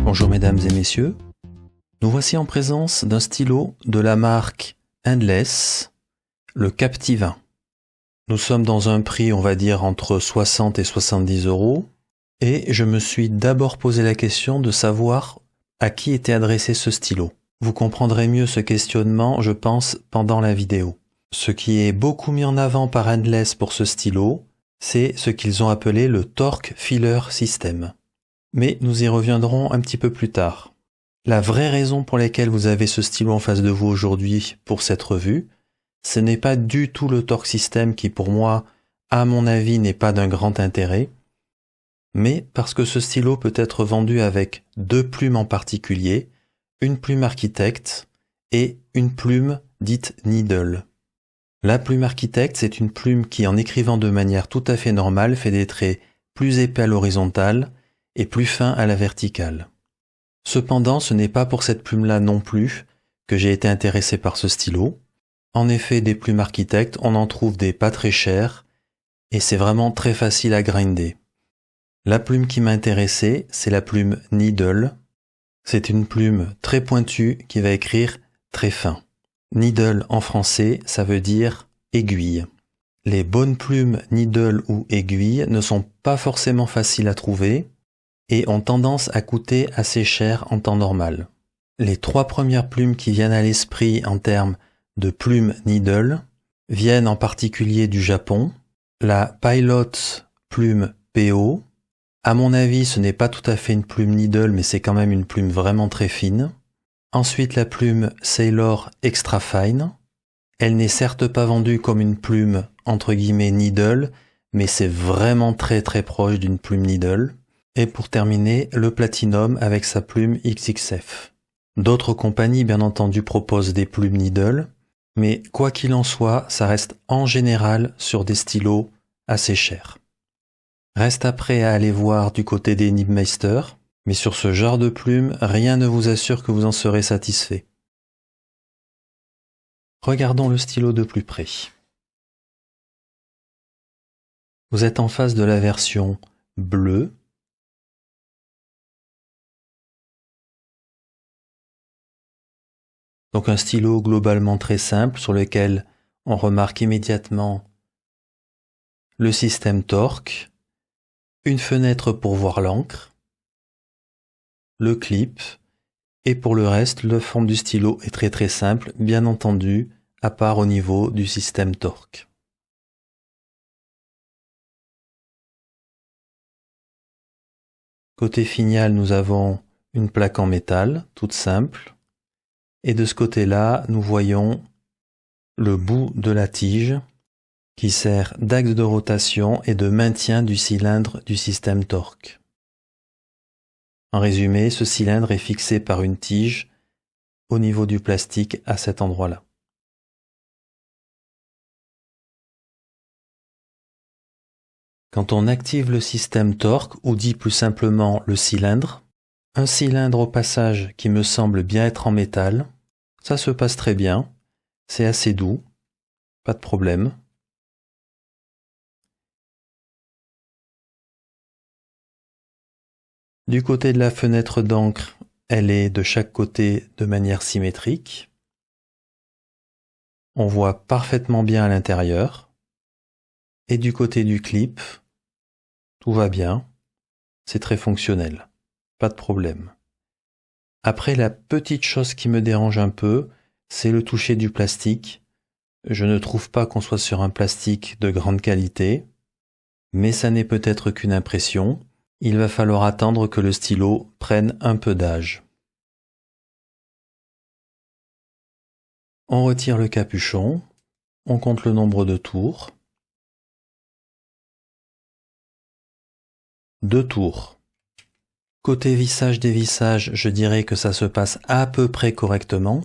Bonjour mesdames et messieurs, nous voici en présence d'un stylo de la marque Endless, le Captivin. Nous sommes dans un prix, on va dire, entre 60 et 70 €, et je me suis d'abord posé la question de savoir à qui était adressé ce stylo. Vous comprendrez mieux ce questionnement, je pense, pendant la vidéo. Ce qui est beaucoup mis en avant par Endless pour ce stylo, c'est ce qu'ils ont appelé le Torque Filler System. Mais nous y reviendrons un petit peu plus tard. La vraie raison pour laquelle vous avez ce stylo en face de vous aujourd'hui pour cette revue, ce n'est pas du tout le Torque System qui pour moi, à mon avis, n'est pas d'un grand intérêt, mais parce que ce stylo peut être vendu avec deux plumes en particulier, une plume architecte et une plume dite needle. La plume architecte, c'est une plume qui, en écrivant de manière tout à fait normale, fait des traits plus épais à l'horizontale et plus fins à la verticale. Cependant, ce n'est pas pour cette plume-là non plus que j'ai été intéressé par ce stylo. En effet, des plumes architectes, on en trouve des pas très chères et c'est vraiment très facile à grinder. La plume qui m'a intéressé, c'est la plume Needle. C'est une plume très pointue qui va écrire très fin. Needle en français, ça veut dire aiguille. Les bonnes plumes Needle ou aiguille ne sont pas forcément faciles à trouver et ont tendance à coûter assez cher en temps normal. Les trois premières plumes qui viennent à l'esprit en termes de plumes Needle viennent en particulier du Japon. La Pilot plume PO. À mon avis, ce n'est pas tout à fait une plume Needle, mais c'est quand même une plume vraiment très fine. Ensuite, la plume Sailor Extra Fine. Elle n'est certes pas vendue comme une plume entre guillemets Needle, mais c'est vraiment très très proche d'une plume Needle. Et pour terminer, le Platinum avec sa plume XXF. D'autres compagnies, bien entendu, proposent des plumes Needle, mais quoi qu'il en soit, ça reste en général sur des stylos assez chers. Reste après à aller voir du côté des Nibmeister, mais sur ce genre de plume, rien ne vous assure que vous en serez satisfait. Regardons le stylo de plus près. Vous êtes en face de la version bleue. Donc un stylo globalement très simple sur lequel on remarque immédiatement le système torque, une fenêtre pour voir l'encre, le clip, et pour le reste, la forme du stylo est très très simple, bien entendu, à part au niveau du système torque. Côté finial, nous avons une plaque en métal, toute simple, et de ce côté-là, nous voyons le bout de la tige qui sert d'axe de rotation et de maintien du cylindre du système torque. En résumé, ce cylindre est fixé par une tige au niveau du plastique à cet endroit-là. Quand on active le système torque, ou dit plus simplement le cylindre, un cylindre au passage qui me semble bien être en métal, ça se passe très bien, c'est assez doux, pas de problème. Du côté de la fenêtre d'encre, elle est de chaque côté de manière symétrique. On voit parfaitement bien à l'intérieur. Et du côté du clip, tout va bien, c'est très fonctionnel, pas de problème. Après, la petite chose qui me dérange un peu, c'est le toucher du plastique. Je ne trouve pas qu'on soit sur un plastique de grande qualité, mais ça n'est peut-être qu'une impression. Il va falloir attendre que le stylo prenne un peu d'âge. On retire le capuchon, on compte le nombre de tours. 2 tours. Côté vissage-dévissage, je dirais que ça se passe à peu près correctement.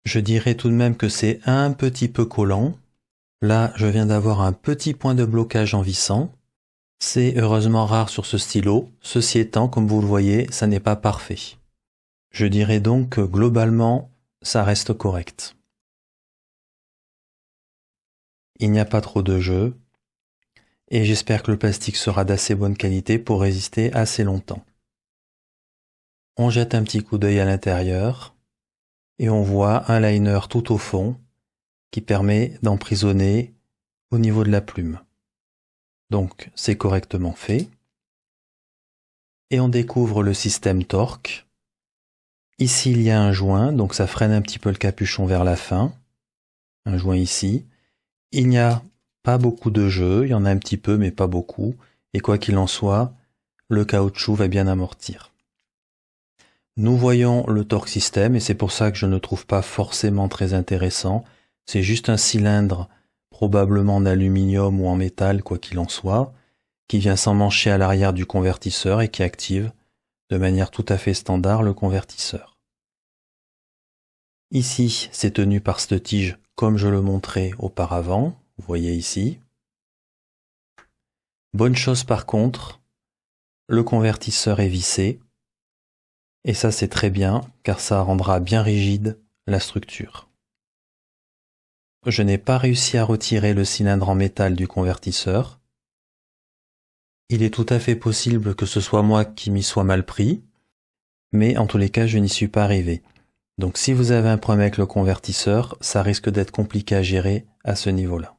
Je dirais tout de même que c'est un petit peu collant. Là, je viens d'avoir un petit point de blocage en vissant. C'est heureusement rare sur ce stylo. Ceci étant, comme vous le voyez, ça n'est pas parfait. Je dirais donc que globalement, ça reste correct. Il n'y a pas trop de jeu. Et j'espère que le plastique sera d'assez bonne qualité pour résister assez longtemps. On jette un petit coup d'œil à l'intérieur et on voit un liner tout au fond qui permet d'emprisonner au niveau de la plume. Donc c'est correctement fait. Et on découvre le système torque. Ici il y a un joint, donc ça freine un petit peu le capuchon vers la fin. Un joint ici. Il n'y a pas beaucoup de jeu, il y en a un petit peu mais pas beaucoup. Et quoi qu'il en soit, le caoutchouc va bien amortir. Nous voyons le torque système et c'est pour ça que je ne trouve pas forcément très intéressant. C'est juste un cylindre, probablement en aluminium ou en métal, quoi qu'il en soit, qui vient s'emmancher à l'arrière du convertisseur et qui active de manière tout à fait standard le convertisseur. Ici, c'est tenu par cette tige comme je le montrais auparavant, vous voyez ici. Bonne chose par contre, le convertisseur est vissé, et ça c'est très bien car ça rendra bien rigide la structure. Je n'ai pas réussi à retirer le cylindre en métal du convertisseur. Il est tout à fait possible que ce soit moi qui m'y sois mal pris, mais en tous les cas je n'y suis pas arrivé. Donc si vous avez un problème avec le convertisseur, ça risque d'être compliqué à gérer à ce niveau-là.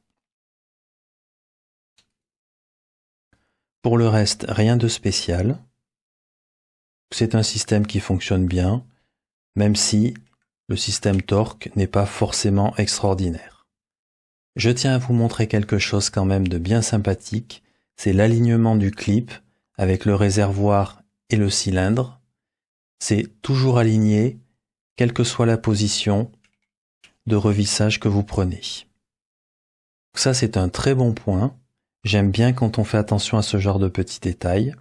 Pour le reste, rien de spécial. C'est un système qui fonctionne bien, même si le système torque n'est pas forcément extraordinaire. Je tiens à vous montrer quelque chose quand même de bien sympathique, c'est l'alignement du clip avec le réservoir et le cylindre. C'est toujours aligné, quelle que soit la position de revissage que vous prenez. Ça c'est un très bon point, j'aime bien quand on fait attention à ce genre de petits détails.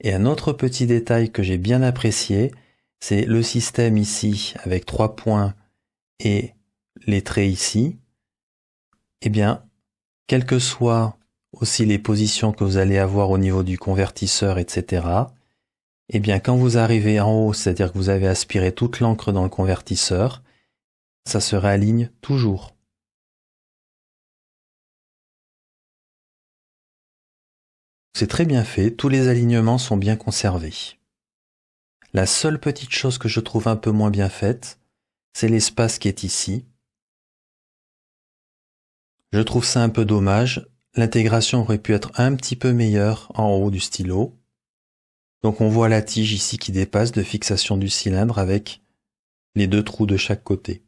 Et un autre petit détail que j'ai bien apprécié, c'est le système ici avec 3 points et les traits ici. Eh bien, quelles que soient aussi les positions que vous allez avoir au niveau du convertisseur, etc., eh bien, quand vous arrivez en haut, c'est-à-dire que vous avez aspiré toute l'encre dans le convertisseur, ça se réaligne toujours. C'est très bien fait, tous les alignements sont bien conservés. La seule petite chose que je trouve un peu moins bien faite, c'est l'espace qui est ici. Je trouve ça un peu dommage, l'intégration aurait pu être un petit peu meilleure en haut du stylo. Donc on voit la tige ici qui dépasse de fixation du cylindre avec les 2 trous de chaque côté.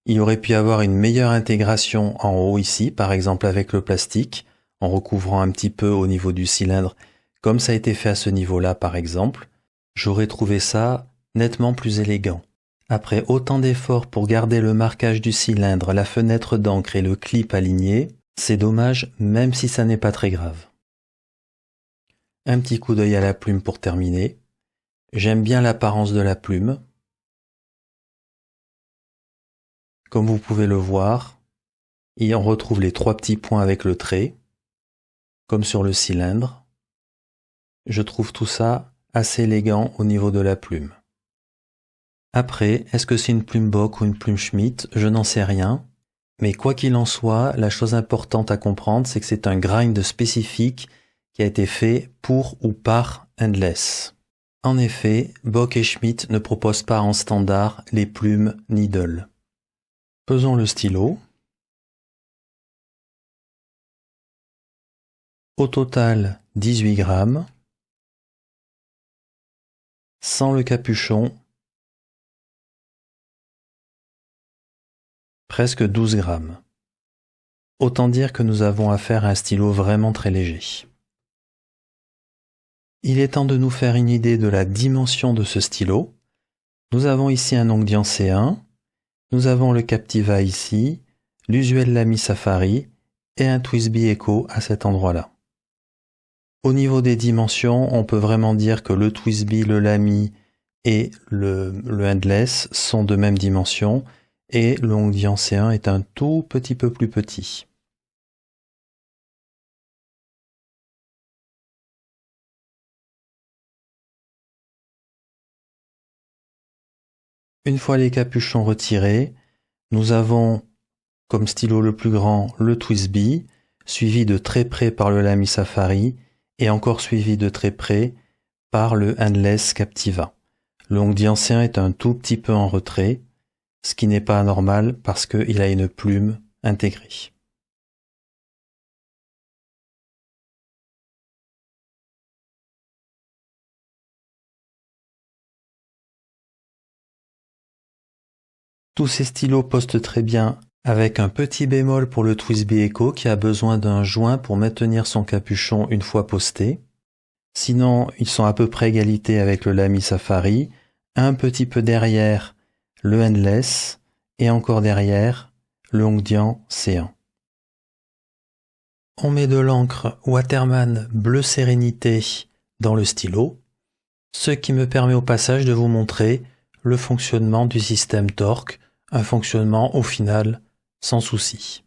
Il aurait pu y avoir une meilleure intégration en haut ici, par exemple avec le plastique, en recouvrant un petit peu au niveau du cylindre, comme ça a été fait à ce niveau-là par exemple. J'aurais trouvé ça nettement plus élégant. Après autant d'efforts pour garder le marquage du cylindre, la fenêtre d'encre et le clip aligné, c'est dommage même si ça n'est pas très grave. Un petit coup d'œil à la plume pour terminer. J'aime bien l'apparence de la plume. Comme vous pouvez le voir, on retrouve les 3 petits points avec le trait, comme sur le cylindre. Je trouve tout ça assez élégant au niveau de la plume. Après, est-ce que c'est une plume Bock ou une plume Schmidt? Je n'en sais rien. Mais quoi qu'il en soit, la chose importante à comprendre, c'est que c'est un grind spécifique qui a été fait pour ou par Endless. En effet, Bock et Schmidt ne proposent pas en standard les plumes Needle. Pesons le stylo. Au total, 18 grammes. Sans le capuchon, presque 12 grammes. Autant dire que nous avons affaire à un stylo vraiment très léger. Il est temps de nous faire une idée de la dimension de ce stylo. Nous avons ici un Hongdian C1, nous avons le Captiva ici, l'usuel Lamy Safari et un TWSBI Echo à cet endroit-là. Au niveau des dimensions, on peut vraiment dire que le TWSBI, le Lamy et le Endless sont de même dimension et le Hongdian C1 est un tout petit peu plus petit. Une fois les capuchons retirés, nous avons comme stylo le plus grand le TWSBI, suivi de très près par le Lamy Safari et encore suivi de très près par le Endless Captiva. Le Hongdian ancien est un tout petit peu en retrait, ce qui n'est pas anormal parce qu'il a une plume intégrée. Tous ces stylos postent très bien, avec un petit bémol pour le TWSBI Echo qui a besoin d'un joint pour maintenir son capuchon une fois posté. Sinon, ils sont à peu près égalité avec le Lamy Safari, un petit peu derrière le Endless et encore derrière le Hongdian C1. On met de l'encre Waterman bleu sérénité dans le stylo, ce qui me permet au passage de vous montrer le fonctionnement du système torque, un fonctionnement au final sans souci.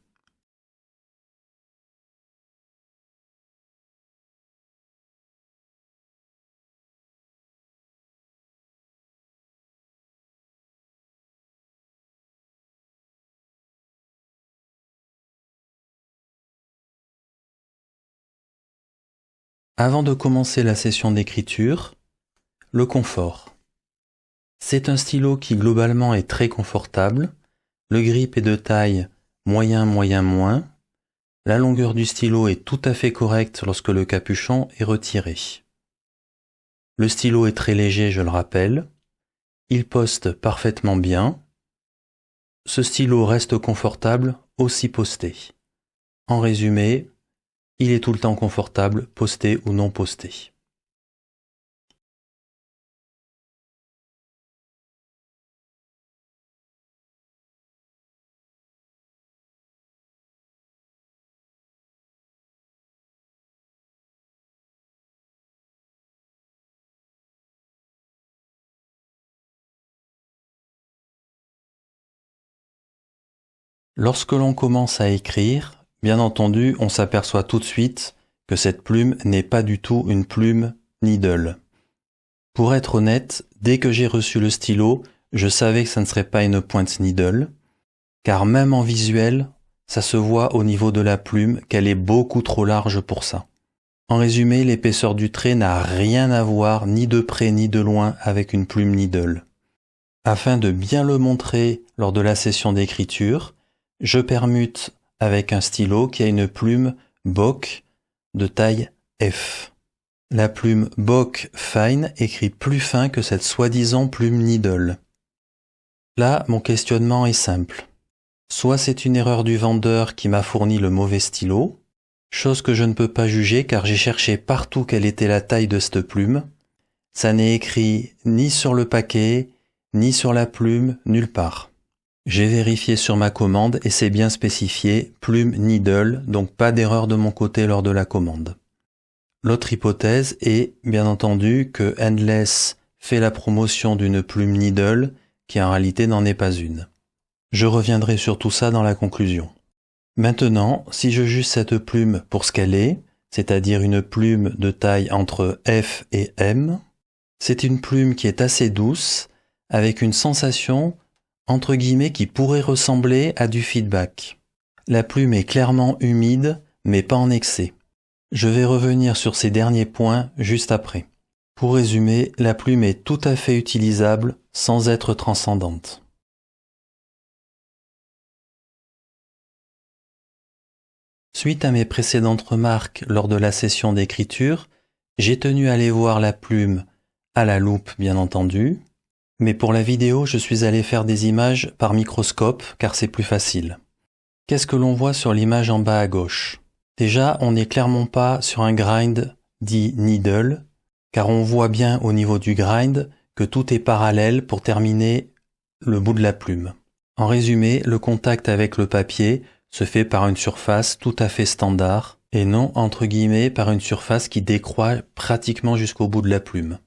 Avant de commencer la session d'écriture, le confort. C'est un stylo qui globalement est très confortable. Le grip est de taille moyen, moyen, moins. La longueur du stylo est tout à fait correcte lorsque le capuchon est retiré. Le stylo est très léger, je le rappelle. Il poste parfaitement bien. Ce stylo reste confortable, aussi posté. En résumé, il est tout le temps confortable, posté ou non posté. Lorsque l'on commence à écrire, bien entendu, on s'aperçoit tout de suite que cette plume n'est pas du tout une plume Needle. Pour être honnête, dès que j'ai reçu le stylo, je savais que ça ne serait pas une pointe Needle, car même en visuel, ça se voit au niveau de la plume qu'elle est beaucoup trop large pour ça. En résumé, l'épaisseur du trait n'a rien à voir ni de près ni de loin avec une plume Needle. Afin de bien le montrer lors de la session d'écriture, je permute avec un stylo qui a une plume Bock de taille F. La plume Bock Fine écrit plus fin que cette soi-disant plume Needle. Là, mon questionnement est simple. Soit c'est une erreur du vendeur qui m'a fourni le mauvais stylo, chose que je ne peux pas juger car j'ai cherché partout quelle était la taille de cette plume. Ça n'est écrit ni sur le paquet, ni sur la plume, nulle part. J'ai vérifié sur ma commande et c'est bien spécifié plume Needle, donc pas d'erreur de mon côté lors de la commande. L'autre hypothèse est, bien entendu, que Endless fait la promotion d'une plume Needle qui en réalité n'en est pas une. Je reviendrai sur tout ça dans la conclusion. Maintenant, si je juge cette plume pour ce qu'elle est, c'est-à-dire une plume de taille entre F et M, c'est une plume qui est assez douce, avec une sensation entre guillemets qui pourrait ressembler à du feedback. La plume est clairement humide, mais pas en excès. Je vais revenir sur ces derniers points juste après. Pour résumer, la plume est tout à fait utilisable sans être transcendante. Suite à mes précédentes remarques lors de la session d'écriture, j'ai tenu à aller voir la plume à la loupe bien entendu, mais pour la vidéo, je suis allé faire des images par microscope car c'est plus facile. Qu'est-ce que l'on voit sur l'image en bas à gauche? Déjà, on n'est clairement pas sur un grind dit needle, car on voit bien au niveau du grind que tout est parallèle pour terminer le bout de la plume. En résumé, le contact avec le papier se fait par une surface tout à fait standard et non entre guillemets par une surface qui décroît pratiquement jusqu'au bout de la plume.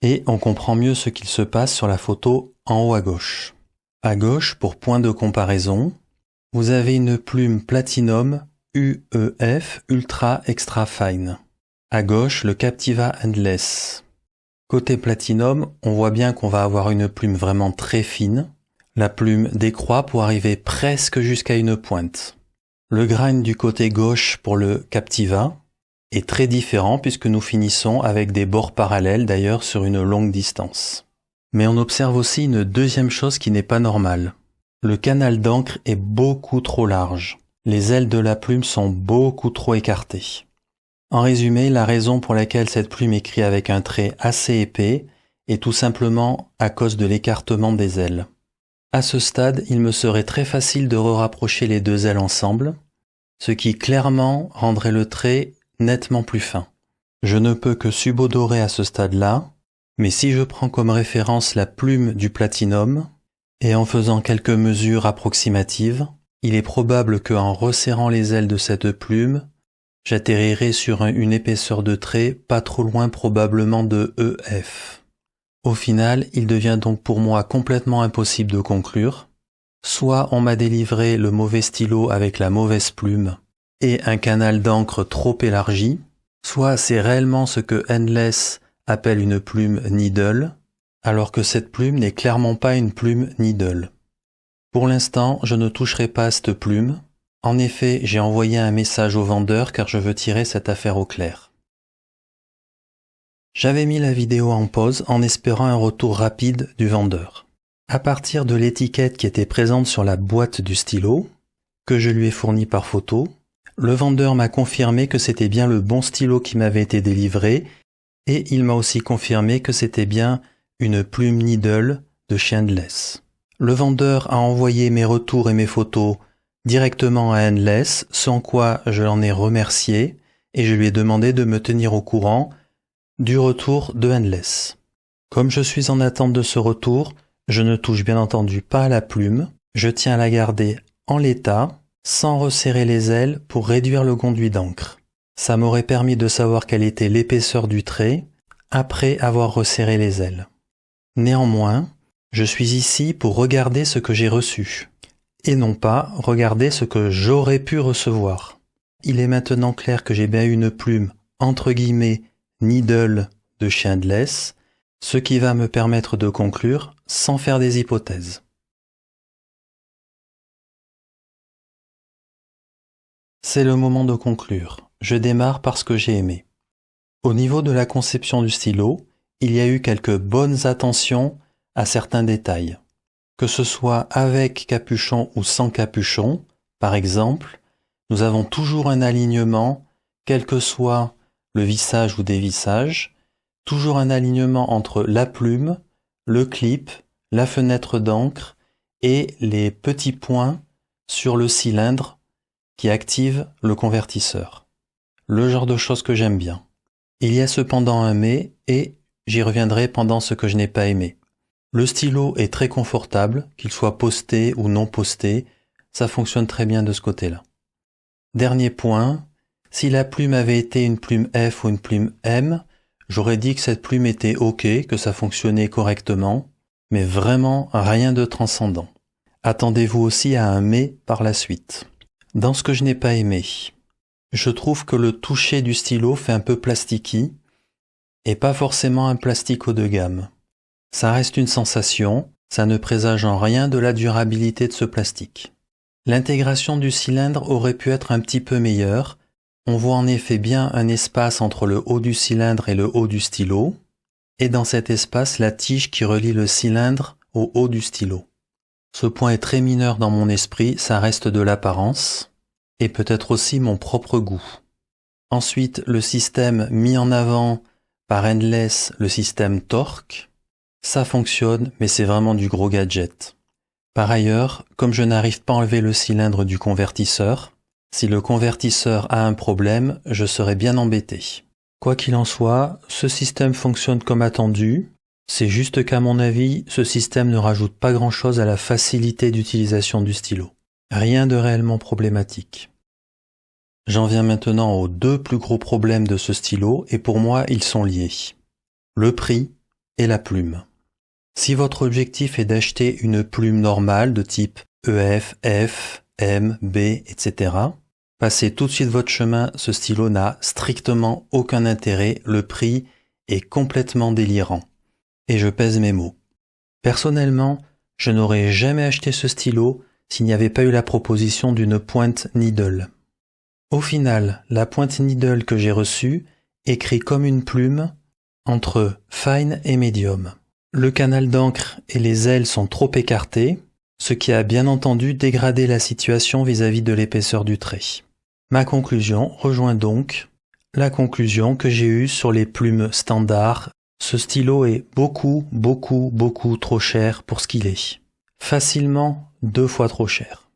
Et on comprend mieux ce qu'il se passe sur la photo en haut à gauche. À gauche, pour point de comparaison, vous avez une plume Platinum UEF Ultra Extra Fine. À gauche, le Captiva Endless. Côté Platinum, on voit bien qu'on va avoir une plume vraiment très fine. La plume décroît pour arriver presque jusqu'à une pointe. Le grind du côté gauche pour le Captiva est très différent puisque nous finissons avec des bords parallèles d'ailleurs sur une longue distance. Mais on observe aussi une deuxième chose qui n'est pas normale. Le canal d'encre est beaucoup trop large. Les ailes de la plume sont beaucoup trop écartées. En résumé, la raison pour laquelle cette plume écrit avec un trait assez épais est tout simplement à cause de l'écartement des ailes. À ce stade, il me serait très facile de rapprocher les deux ailes ensemble, ce qui clairement rendrait le trait nettement plus fin. Je ne peux que subodorer à ce stade-là, mais si je prends comme référence la plume du Platinum, et en faisant quelques mesures approximatives, il est probable qu'en resserrant les ailes de cette plume, j'atterrirai sur une épaisseur de trait pas trop loin probablement de EF. Au final, il devient donc pour moi complètement impossible de conclure. Soit on m'a délivré le mauvais stylo avec la mauvaise plume et un canal d'encre trop élargi, soit c'est réellement ce que Endless appelle une plume needle, alors que cette plume n'est clairement pas une plume needle. Pour l'instant, je ne toucherai pas à cette plume. En effet, j'ai envoyé un message au vendeur car je veux tirer cette affaire au clair. J'avais mis la vidéo en pause en espérant un retour rapide du vendeur. À partir de l'étiquette qui était présente sur la boîte du stylo, que je lui ai fournie par photo, le vendeur m'a confirmé que c'était bien le bon stylo qui m'avait été délivré et il m'a aussi confirmé que c'était bien une plume needle de chez Endless. Le vendeur a envoyé mes retours et mes photos directement à Endless, sans quoi je l'en ai remercié et je lui ai demandé de me tenir au courant du retour de Endless. Comme je suis en attente de ce retour, je ne touche bien entendu pas à la plume, je tiens à la garder en l'état, sans resserrer les ailes pour réduire le conduit d'encre. Ça m'aurait permis de savoir quelle était l'épaisseur du trait après avoir resserré les ailes. Néanmoins, je suis ici pour regarder ce que j'ai reçu, et non pas regarder ce que j'aurais pu recevoir. Il est maintenant clair que j'ai bien eu une plume, entre guillemets, needle de chez Endless, ce qui va me permettre de conclure sans faire des hypothèses. C'est le moment de conclure. Je démarre par ce que j'ai aimé. Au niveau de la conception du stylo, il y a eu quelques bonnes attentions à certains détails. Que ce soit avec capuchon ou sans capuchon, par exemple, nous avons toujours un alignement, quel que soit le vissage ou dévissage, toujours un alignement entre la plume, le clip, la fenêtre d'encre et les petits points sur le cylindre qui active le convertisseur. Le genre de choses que j'aime bien. Il y a cependant un mais et j'y reviendrai pendant ce que je n'ai pas aimé. Le stylo est très confortable, qu'il soit posté ou non posté, ça fonctionne très bien de ce côté-là. Dernier point, si la plume avait été une plume F ou une plume M, j'aurais dit que cette plume était ok, que ça fonctionnait correctement, mais vraiment rien de transcendant. Attendez-vous aussi à un mais par la suite. Dans ce que je n'ai pas aimé, je trouve que le toucher du stylo fait un peu plastiqué et pas forcément un plastique haut de gamme. Ça reste une sensation, ça ne présage en rien de la durabilité de ce plastique. L'intégration du cylindre aurait pu être un petit peu meilleure. On voit en effet bien un espace entre le haut du cylindre et le haut du stylo, et dans cet espace la tige qui relie le cylindre au haut du stylo. Ce point est très mineur dans mon esprit, ça reste de l'apparence, et peut-être aussi mon propre goût. Ensuite, le système mis en avant par Endless, le système torque, ça fonctionne, mais c'est vraiment du gros gadget. Par ailleurs, comme je n'arrive pas à enlever le cylindre du convertisseur, si le convertisseur a un problème, je serai bien embêté. Quoi qu'il en soit, ce système fonctionne comme attendu. C'est juste qu'à mon avis, ce système ne rajoute pas grand-chose à la facilité d'utilisation du stylo. Rien de réellement problématique. J'en viens maintenant aux deux plus gros problèmes de ce stylo, et pour moi, ils sont liés. Le prix et la plume. Si votre objectif est d'acheter une plume normale de type EF, F, M, B, etc., passez tout de suite votre chemin, ce stylo n'a strictement aucun intérêt, le prix est complètement délirant. Et je pèse mes mots. Personnellement, je n'aurais jamais acheté ce stylo s'il n'y avait pas eu la proposition d'une pointe needle. Au final, la pointe Needle que j'ai reçue écrit comme une plume entre fine et medium. Le canal d'encre et les ailes sont trop écartés, ce qui a bien entendu dégradé la situation vis-à-vis de l'épaisseur du trait. Ma conclusion rejoint donc la conclusion que j'ai eue sur les plumes standards. Ce stylo est beaucoup trop cher pour ce qu'il est. Facilement 2 fois trop cher.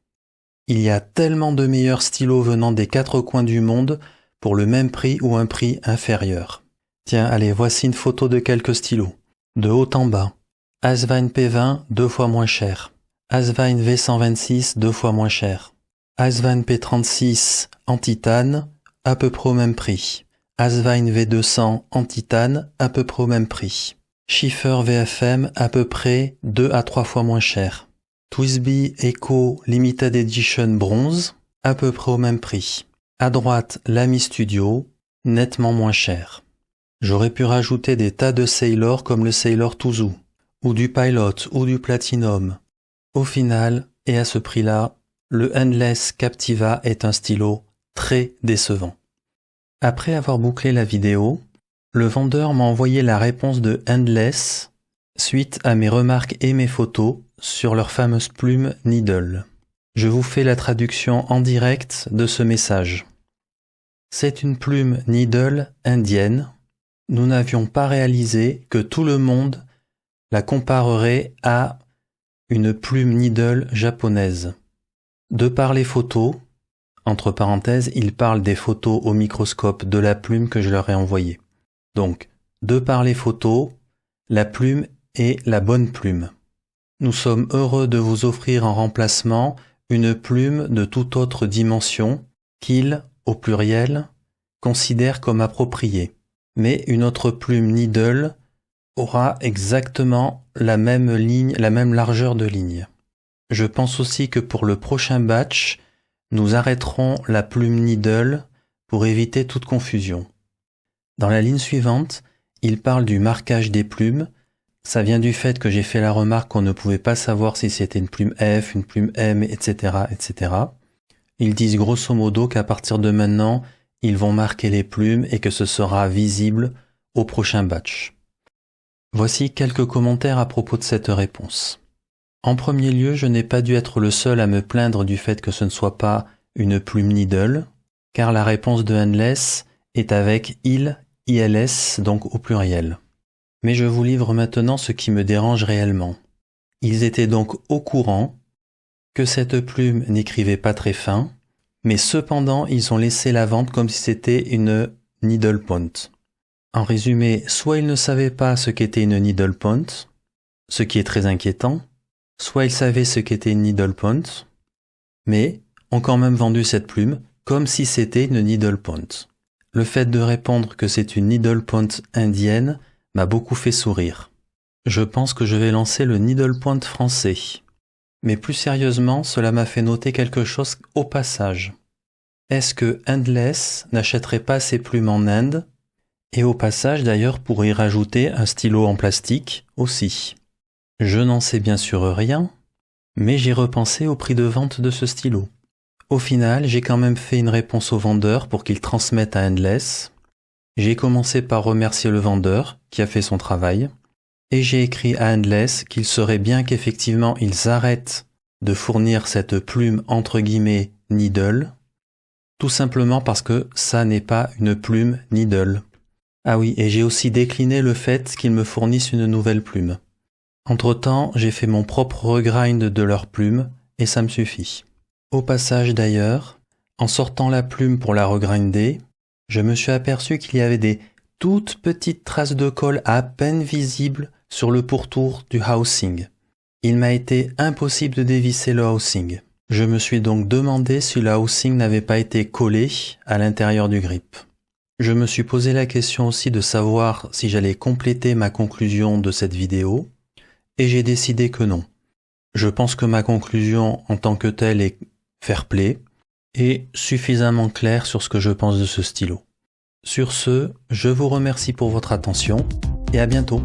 Il y a tellement de meilleurs stylos venant des 4 coins du monde pour le même prix ou un prix inférieur. Tiens, allez, voici une photo de quelques stylos. De haut en bas. Asvine P20, 2 fois moins cher. Asvine V126, 2 fois moins cher. Asvine P36 en titane, à peu près au même prix. Asvine V200 en titane, à peu près au même prix. Schiffer VFM, à peu près 2 à 3 fois moins cher. Twisby Eco Limited Edition bronze, à peu près au même prix. À droite, Lamy Studio, nettement moins cher. J'aurais pu rajouter des tas de Sailor comme le Sailor Tuzu, ou du Pilot, ou du Platinum. Au final, et à ce prix-là, le Endless Captiva est un stylo très décevant. Après avoir bouclé la vidéo, le vendeur m'a envoyé la réponse de Endless suite à mes remarques et mes photos sur leur fameuse plume Needle. Je vous fais la traduction en direct de ce message. C'est une plume Needle indienne. Nous n'avions pas réalisé que tout le monde la comparerait à une plume Needle japonaise. De par les photos, entre parenthèses, ils parlent des photos au microscope de la plume que je leur ai envoyée. Donc, de par les photos, la plume est la bonne plume. Nous sommes heureux de vous offrir en remplacement une plume de toute autre dimension qu'ils, au pluriel, considèrent comme appropriée. Mais une autre plume Needle aura exactement la même ligne, la même largeur de ligne. Je pense aussi que pour le prochain batch, nous arrêterons la plume Needle pour éviter toute confusion. Dans la ligne suivante, il parle du marquage des plumes. Ça vient du fait que j'ai fait la remarque qu'on ne pouvait pas savoir si c'était une plume F, une plume M, etc., etc. Ils disent grosso modo qu'à partir de maintenant, ils vont marquer les plumes et que ce sera visible au prochain batch. Voici quelques commentaires à propos de cette réponse. En premier lieu, je n'ai pas dû être le seul à me plaindre du fait que ce ne soit pas une plume Needle, car la réponse de Endless est avec ILS, donc au pluriel. Mais je vous livre maintenant ce qui me dérange réellement. Ils étaient donc au courant que cette plume n'écrivait pas très fin, mais cependant ils ont laissé la vente comme si c'était une needle point. En résumé, soit ils ne savaient pas ce qu'était une needle point, ce qui est très inquiétant, soit ils savaient ce qu'était une needle point, mais ont quand même vendu cette plume comme si c'était une needle point. Le fait de répondre que c'est une needle point indienne m'a beaucoup fait sourire. Je pense que je vais lancer le needle point français. Mais plus sérieusement, cela m'a fait noter quelque chose au passage. Est-ce que Endless n'achèterait pas ses plumes en Inde? Et au passage d'ailleurs pour y rajouter un stylo en plastique aussi. Je n'en sais bien sûr rien, mais j'ai repensé au prix de vente de ce stylo. Au final, j'ai quand même fait une réponse au vendeur pour qu'il transmette à Endless. J'ai commencé par remercier le vendeur qui a fait son travail. Et j'ai écrit à Endless qu'il serait bien qu'effectivement ils arrêtent de fournir cette plume entre guillemets Needle, tout simplement parce que ça n'est pas une plume Needle. Ah oui, et j'ai aussi décliné le fait qu'ils me fournissent une nouvelle plume. Entre-temps, j'ai fait mon propre regrind de leur plume et ça me suffit. Au passage d'ailleurs, en sortant la plume pour la regrinder, je me suis aperçu qu'il y avait des toutes petites traces de colle à peine visibles sur le pourtour du housing. Il m'a été impossible de dévisser le housing. Je me suis donc demandé si le housing n'avait pas été collé à l'intérieur du grip. Je me suis posé la question aussi de savoir si j'allais compléter ma conclusion de cette vidéo, et j'ai décidé que non. Je pense que ma conclusion en tant que telle est fair play, et suffisamment claire sur ce que je pense de ce stylo. Sur ce, je vous remercie pour votre attention, et à bientôt.